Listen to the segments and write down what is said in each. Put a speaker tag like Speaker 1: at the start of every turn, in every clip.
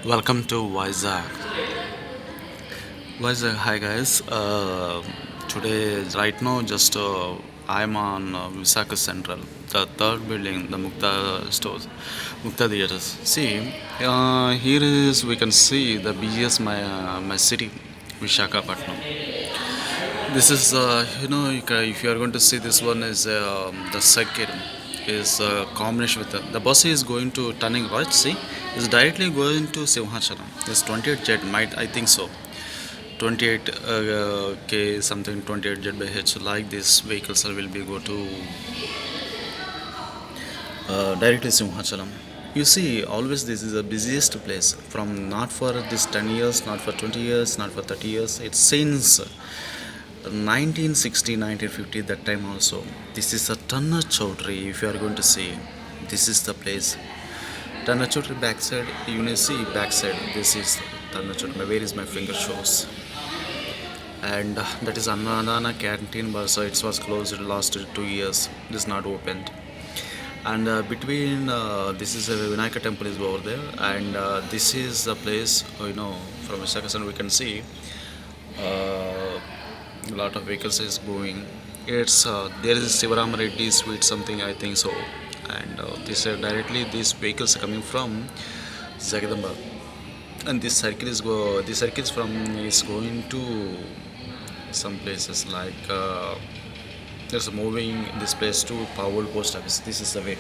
Speaker 1: Welcome to Vizag. Vizag, hi guys. Today, right now, just I'm on Visakha Central, the third building, the Mukta stores, Mukta theaters. See, here is we can see the busiest my city, Vishakhapatnam. This is if you are going to see this one is the circuit is combination with the bus is going to turning right. See, is directly going to Simhachalam. It's 28 jet might I think so. 28 k something 28 jet by H like this vehicles will be go to directly Simhachalam. You see, always this is the busiest place from not for this 10 years, not for 20 years, not for 30 years. It's since 1960, 1950, that time also. This is a Tanna Chowdhury, if you are going to see. This is the place. Tanna Chowdhury backside, you may see backside. This is Tanna Chowdhury. Where is my finger shows? And that is Annadana canteen, but so it was closed last 2 years. It is not opened. And between this is a Vinayaka temple is over there, and this is the place from Visakhapatnam we can see a lot of vehicles is going. It's there is Sivaram Reddy Sweet something I think so, and this directly these vehicles are coming from Zagadamba, and this circle is from is going to some places like there's a moving this place to Powell Post Office. This is the way,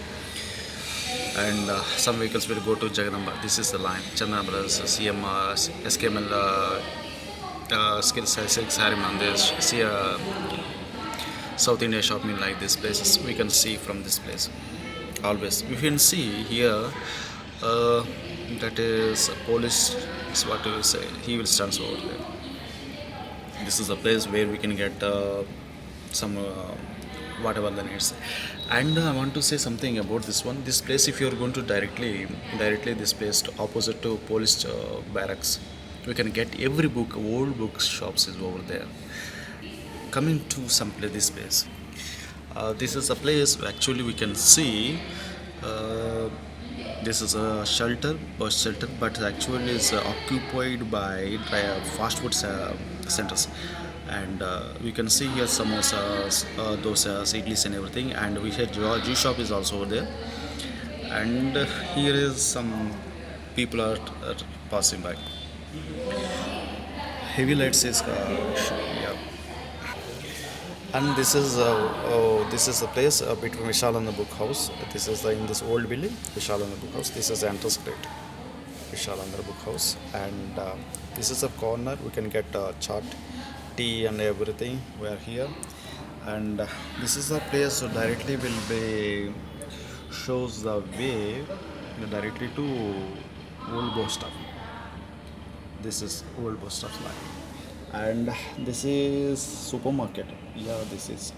Speaker 1: and some vehicles will go to Jagadamba. This is the line. Chandra Brothers, CMR, SKML, Skills, Silk Sari Mandir, see South India shopping like these places. We can see from this place. Always, we can see here. That is police. Is what you will say. He will stand over there. This is a place where we can get some whatever the needs. And I want to say something about this one. This place, if you are going to directly this place to opposite to police barracks, we can get every book, old book shops is over there. Coming to some place, this place. This is a place actually we can see. Uh, this is a shelter, bus shelter, but actually is occupied by fast food centers. And we can see here samosas, dosas, idlis, and everything. And we had G shop is also over there. And here is some people are passing by. Heavy lights is yeah. And this is the place between Vishalananda Book House. This is in this old building, Vishalananda Book House. This is the entrance gate, Vishalananda Book House, and this is a corner. We can get chat, tea, and everything. We are here, and this is the place. So directly will be shows the way directly to Old Bus Stop. This is Old Bus Stop line, and this is supermarket. Yeah, this is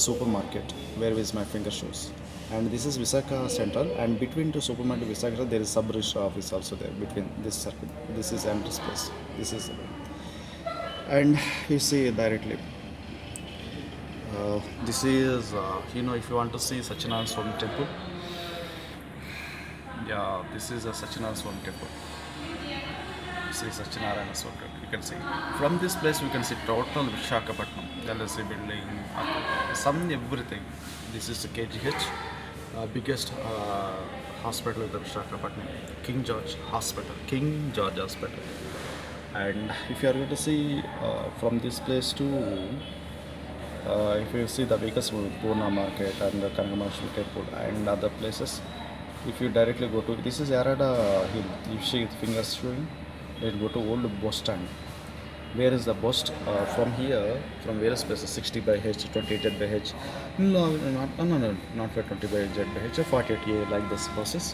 Speaker 1: supermarket where is my finger shows, and this is Visakha Central, and between the supermarket Visakha there is sub registrar office also there between this circuit. This is entrance place. This is and you see directly. This is if you want to see Satyanarayana Swami temple. Yeah, this is a Satyanarayana Swami temple. Sri Satyanarayana Swami. You can see from this place we can see total Vishakhapatnam, LSC building, some everything. This is the KGH, biggest hospital in the Vishakhapatnam, King George Hospital. And if you are going to see from this place to if you see the biggest Purna market and the Kangamashmi temple and other places, if you directly go to this is Yarada Hill, you see fingers showing. Let's go to old bus stand. Where is the bus? From here, from various places, 60 by H, 28 by H. No, not for 20 by H, 48A like this buses.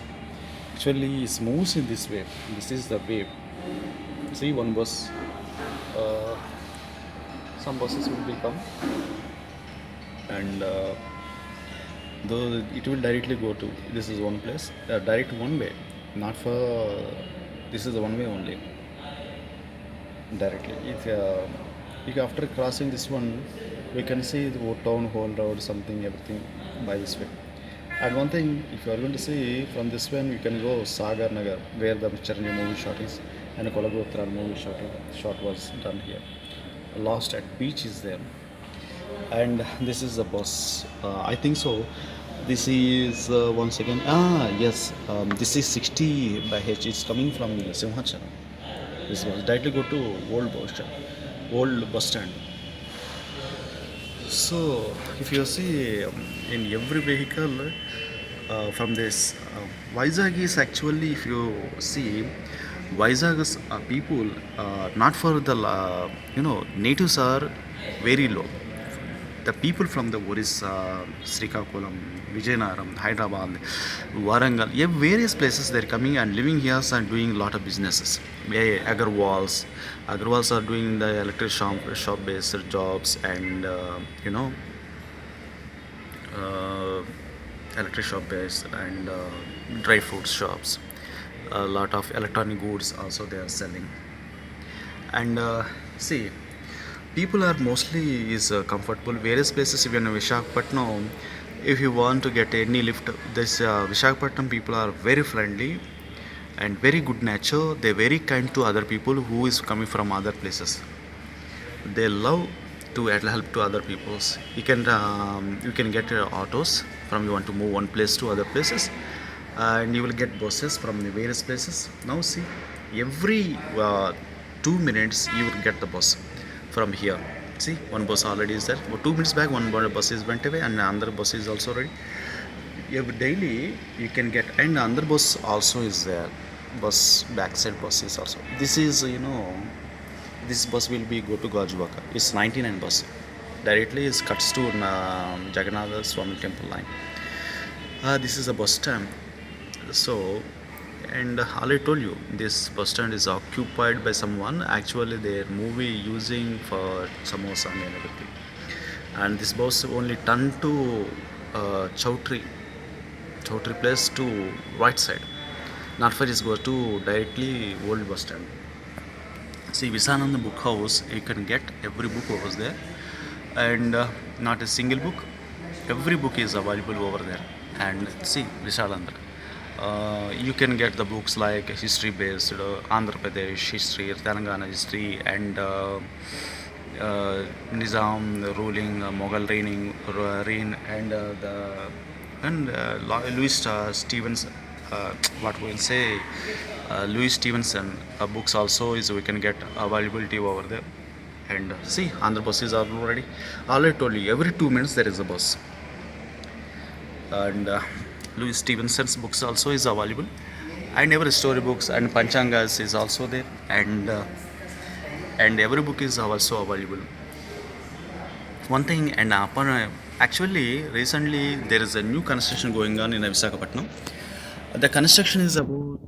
Speaker 1: Actually, it moves in this way. This is the way. See one bus. Uh, some buses will become, and though it will directly go to this is one place. Direct one way, not for this is the one way only. Directly. If after crossing this one, we can see the town hall road, something, everything by this way. And one thing, if you are going to see from this one, you can go Sagar Nagar, where the Charanjit movie shot is, and Kolagotra movie shot was done here. Lost at beach is there, and this is the bus. I think so. This is once again. Yes, this is 60 by H. It's coming from Simhachalam. This was directly go to old bus stand. So, if you see in every vehicle from this, Vizag is actually, if you see, Vizag's people, not for the, natives are very low. The people from the Orissa, Srikakulam, Vijayanagaram, Hyderabad, Warangal, yeah, various places they're coming and living here and doing a lot of businesses. Agarwals are doing the electric shop based jobs and uh, electric shop based and dry fruit shops. A lot of electronic goods also they are selling. And see, people are mostly is comfortable. Various places, even in Visakhapatnam, if you want to get any lift, this Visakhapatnam people are very friendly and very good nature. They're very kind to other people who is coming from other places. They love to help to other peoples. You can get autos from you want to move one place to other places, and you will get buses from the various places. Now see, every 2 minutes you will get the bus from here. See, one bus already is there. 2 minutes back, one bus is went away, and another bus is also ready. Every daily you can get, and another bus also is there. Bus backside bus is also. This is this bus will be go to Gajwaka. It's 99 bus. Directly is cuts to Jagannath Swami temple line. This is a bus stand. So, and all I told you, this bus stand is occupied by someone. Actually, their movie using for samosa and everything. And this bus only turned to Chowtry place to right side. Not for this go to directly old bus stand. See, Visananda book house, you can get every book over there, and not a single book. Every book is available over there. And see, Visalandra. You can get the books like history based, Andhra Pradesh history, Telangana history, and Nizam ruling, Mughal reign, and Louis Stevens, what we'll say, Louis Stevenson books also is we can get availability over there. And see, Andhra buses are already. Already told you, every 2 minutes there is a bus. And Louis Stevenson's books also is available, and every story books and Panchangas is also there, and every book is also available. One thing, and upon actually recently there is a new construction going on in Visakhapatnam. The construction is about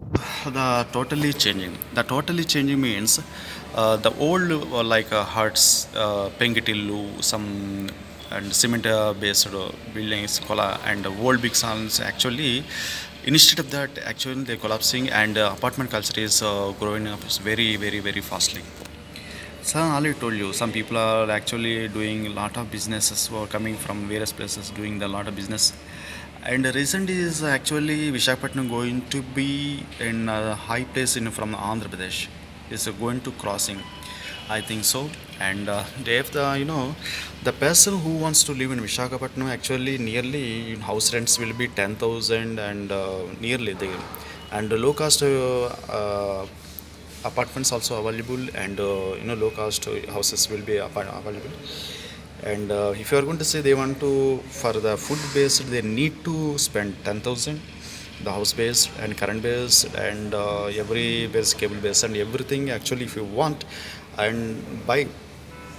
Speaker 1: the totally changing. The totally changing means the old like huts, pengitillu, some and cement based buildings, and old big salons. Actually, instead of that, actually they're collapsing, and apartment culture is growing up very, very, very fastly. So I already told you, some people are actually doing a lot of businesses who are coming from various places doing the lot of business. And recent is actually Vishakhapatnam going to be in a high place in from Andhra Pradesh. Is going to crossing, I think so. And they have the person who wants to live in Vishakhapatnam actually nearly house rents will be 10,000 and nearly there, and the low cost apartments also available, and low cost houses will be available. And if you are going to say they want to for the food based, they need to spend 10,000, the house based and current based and every base cable based and everything. Actually, if you want and buy,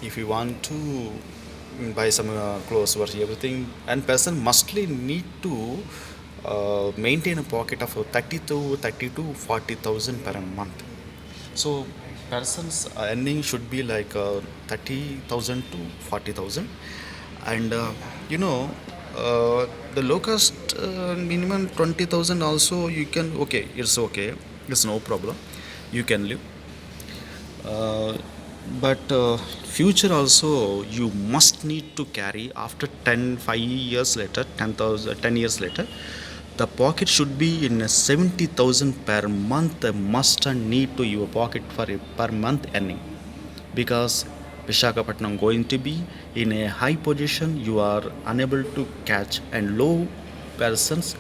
Speaker 1: if you want to buy some clothes or everything, and person mustly need to maintain a pocket of 30 to 40,000 per month. So person's earning should be like 30,000 to 40,000, and the low cost minimum 20,000 also you can, okay, it's okay, it's no problem, you can live. But future also you must need to carry after 5 years later, 10,000 10 years later, the pocket should be in a 70,000 per month, a must and need to your pocket for a per month earning, because Vishakhapatnam going to be in a high position, you are unable to catch, and low persons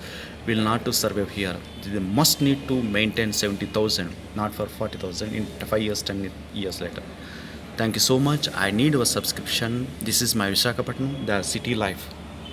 Speaker 1: will not to survive here. They must need to maintain 70,000, not for 40,000 in 5 years, 10 years later. Thank you so much. I need your subscription. This is my Vishakhapatnam, the city life.